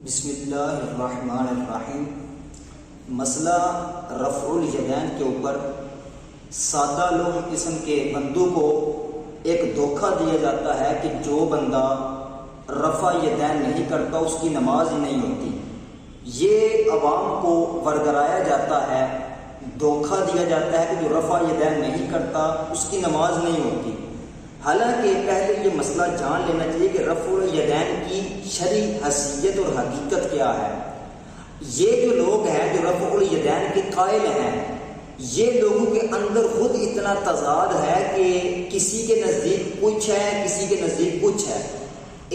بسم اللہ الرحمن الرحیم۔ مسئلہ رفع الیدین کے اوپر سادہ لوگ قسم کے بندوں کو ایک دھوکہ دیا جاتا ہے کہ جو بندہ رفع یدین نہیں کرتا اس کی نماز ہی نہیں ہوتی۔ یہ عوام کو ورگرایا جاتا ہے، دھوکہ دیا جاتا ہے کہ جو رفع یدین نہیں کرتا اس کی نماز نہیں ہوتی۔ حالانکہ پہلے یہ مسئلہ جان لینا چاہیے کہ رفع الیدین کی شرعی حیثیت اور حقیقت کیا ہے۔ یہ جو لوگ ہیں جو رفع الیدین کے قائل ہیں، یہ لوگوں کے اندر خود اتنا تضاد ہے کہ کسی کے نزدیک کچھ ہے، کسی کے نزدیک کچھ ہے۔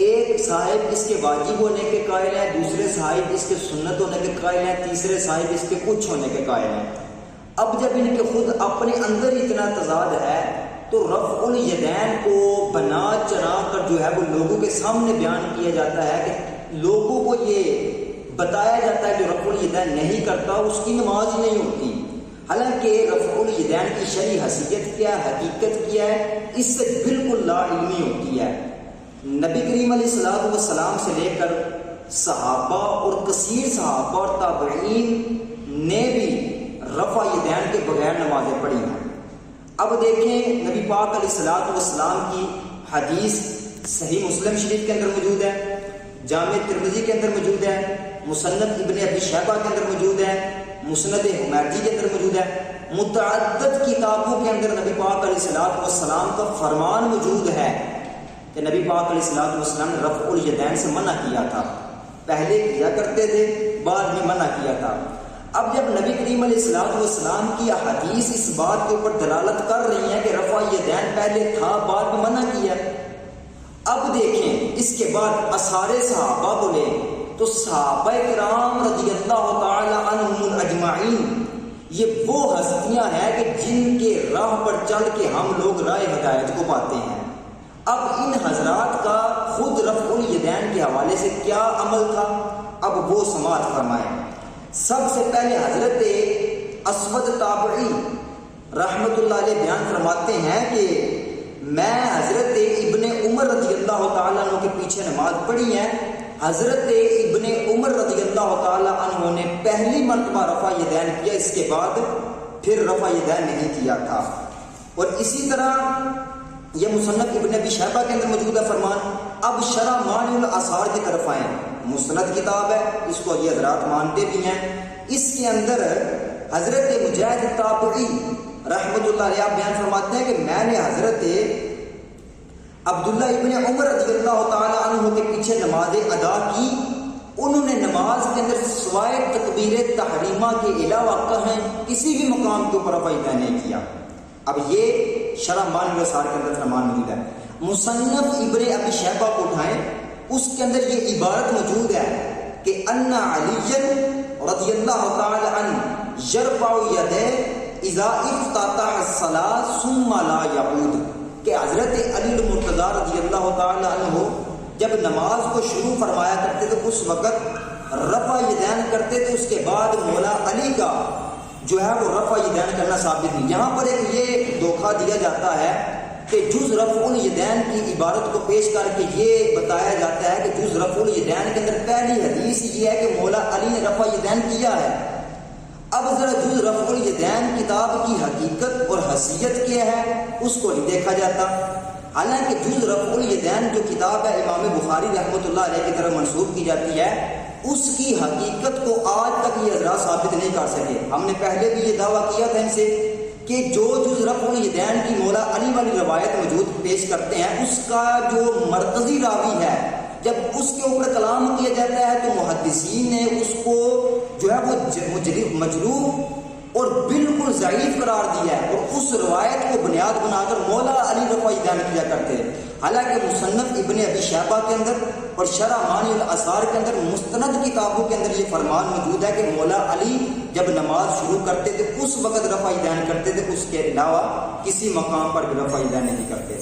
ایک صاحب اس کے واجب ہونے کے قائل ہیں، دوسرے صاحب اس کے سنت ہونے کے قائل ہیں، تیسرے صاحب اس کے کچھ ہونے کے قائل ہیں۔ اب جب ان کے خود اپنے اندر اتنا تضاد ہے تو رفع الیدین کو بنا چڑھا کر جو ہے وہ لوگوں کے سامنے بیان کیا جاتا ہے کہ لوگوں کو یہ بتایا جاتا ہے کہ رفع الیدین نہیں کرتا اس کی نماز ہی نہیں ہوتی۔ حالانکہ رفع الیدین کی شرعی حیثیت کیا ہے، حقیقت کیا ہے، اس سے بالکل لا علمی ہوتی ہے۔ نبی کریم علیہ الصلوۃ والسلام سے لے کر صحابہ اور کثیر صحابہ اور تابعین نے بھی رفع الیدین کے بغیر نمازیں پڑھی ہیں۔ اب دیکھیں نبی پاک علیہ الصلوۃ والسلام کی حدیث صحیح مسلم شریف کے اندر موجود ہے، جامع ترمذی کے اندر موجود ہے، مصنف ابن ابی شیبہ کے اندر موجود ہے، مسند حمیدی کے اندر موجود ہے۔ متعدد کتابوں کے اندر نبی پاک علیہ الصلوۃ والسلام کا فرمان موجود ہے کہ نبی پاک علیہ الصلوۃ والسلام نے رفع الیدین سے منع کیا تھا۔ پہلے کیا کرتے تھے، بعد میں منع کیا تھا۔ اب جب نبی کریم علیہ الصلوۃ والسلام کی احادیث اس بات کے اوپر دلالت کر رہی ہیں کہ رفع یدین پہلے تھا بعد میں منع کیا، اب دیکھیں اس کے بعد اثار صحابہ کو لیں تو صحابہ کرام رضی اللہ تعالی عنہم اجمعین یہ وہ ہستیاں ہیں کہ جن کے راہ پر چل کے ہم لوگ راہ ہدایت کو پاتے ہیں۔ اب ان حضرات کا خود رفع الیدین کے حوالے سے کیا عمل تھا، اب وہ سماعت فرمائیں۔ سب سے پہلے حضرت اسود تابعی رحمت اللہ علیہ بیان فرماتے ہیں کہ میں حضرت ابن عمر رضی اللہ تعالیٰ عنہ کے پیچھے نماز پڑھی ہے۔ حضرت ابن عمر رضی اللہ تعالیٰ عنہ نے پہلی مرتبہ رفع یدین کیا، اس کے بعد پھر رفع یدین نہیں کیا تھا۔ اور اسی طرح یہ مصنف ابن ابی شیبہ کے اندر موجود ہے فرمان۔ اب شرح معنی الاثار کی طرف آئیں، مسند کتاب ہے، اس کو یہ حضرات مانتے بھی ہیں۔ اس کے اندر حضرت مجاہد تابعی رحمت اللہ علیہ بیان فرماتے ہیں کہ میں نے حضرت عبداللہ ابن عمر رضی اللہ تعالی عنہ کے پیچھے نماز ادا کی، انہوں نے نماز کے اندر سوائے تکبیر تحریمہ کے علاوہ کہیں کسی بھی مقام کے اوپر رفع یدین نہیں کیا۔ اب یہ شرح معنی الاثار کے اندر فرمان موجود ہے۔ مصنف ابن ابی شیبہ کو اٹھائیں، اس کے اندر یہ عبارت موجود ہے کہ ان علی رضی اللہ تعالی عنہ یرفع یدیہ اذا افتتح الصلاۃ ثم لا یعود، کہ حضرت علی المرتضیٰ رضی اللہ تعالی عنہ جب نماز کو شروع فرمایا کرتے تھے اس وقت رفع یدین کرتے تھے، اس کے بعد مولا علی کا جو ہے وہ رفع یدین کرنا ثابت نہیں۔ یہاں پر ایک یہ دھوکہ دیا جاتا ہے کہ جز رفع الیدین کی عبارت کو پیش کر کے یہ بتایا جاتا ہے کہ جز رفع الیدین کے اندر پہلی حدیث یہ ہے کہ مولا علی نے رفع یدین کیا ہے۔ اب ذرا جز رفع الیدین کتاب کی حقیقت اور حیثیت کیا ہے اس کو نہیں دیکھا جاتا۔ حالانکہ جز رفع الیدین جو کتاب ہے امام بخاری رحمۃ اللہ علیہ کی طرف منسوب کی جاتی ہے، اس کی حقیقت کو آج تک یہ حضرات ثابت نہیں کر سکے۔ ہم نے پہلے بھی یہ دعویٰ کیا تھا ان سے کہ جو جز رفع الیدین کی مولا علی والی روایت موجود پیش کرتے ہیں، اس کا جو مرکزی راوی ہے جب اس کے اوپر کلام کیا جاتا ہے تو محدثین نے اس کو جو ہے وہ مجروح اور بالکل ضعیف قرار دیا ہے، اور اس روایت کو بنیاد بنا کر مولا علی رفع یدین کیا کرتے ہیں۔ حالانکہ مصنف ابن ابی شیبہ کے اندر اور شرح معنی الاثار کے اندر مستند کتابوں کے اندر یہ فرمان موجود ہے کہ مولا علی جب نماز شروع کرتے تھے اس وقت رفع یدین کرتے تھے، اس کے علاوہ کسی مقام پر بھی رفع یدین نہیں کرتے۔